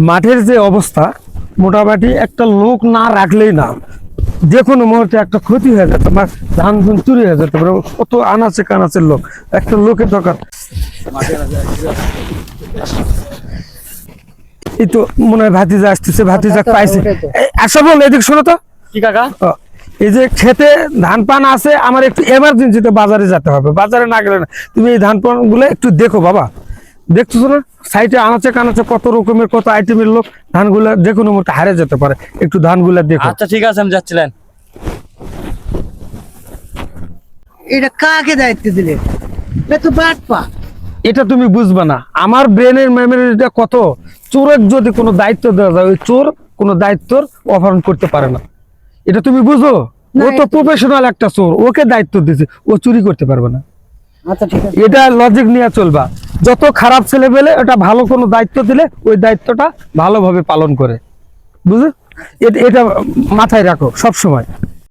মাঠের যে অবস্থা, মোটামুটি একটা লোক না রাখলেই না, যে কোনো মুহূর্তে একটা ক্ষতি হয়ে যেতে পারে, ধান চুরি হয়ে যেতে পারে। কত আনাচে কানাচের লোক, একটা লোকের দরকার। এই তো মনে হয় ভাতিজা আসতেছে, ভাতিজা পাইছে। আশা বল, এদিক শোনো তো। কি কাকা? এই যে খেতে ধান পান আছে, আমার একটু এমার্জেন্সিতে বাজারে যেতে হবে। বাজারে না গেলে না, তুমি এই ধান পান গুলো একটু দেখো বাবা। দেখতেছো না সাইডে আনাচে কানাচে কত রকমের, কত আইটেমের লোক, ধানগুলা যে কোনো মুহূর্তে হারে যেতে পারে। একটু ধানগুলা দেখো। আচ্ছা ঠিক আছে, আমি যাচ্ছিলেন। এটা কাকে দায়িত্ব দিলে? এটা তো বাটপা। এটা তুমি বুঝবে না, আমার ব্রেনের মেমোরিটা কত। চোরের যদি কোনো দায়িত্ব দেওয়া যায়, ওই চোর কোনো দায়িত্বর অপহরণ করতে পারে না। এটা তুমি বুঝো। ও তো প্রফেশনাল একটা চোর, ওকে দায়িত্ব দিয়েছে, ও চুরি করতে পারবে না। আচ্ছা ঠিক আছে, এটা লজিক নিয়ে চলবা। যত খারাপ ছেলে পেলে ওটা ভালো কোনো দায়িত্ব দিলে ওই দায়িত্বটা ভালোভাবে পালন করে, বুঝো। এটা মাথায় রাখো সব সময়।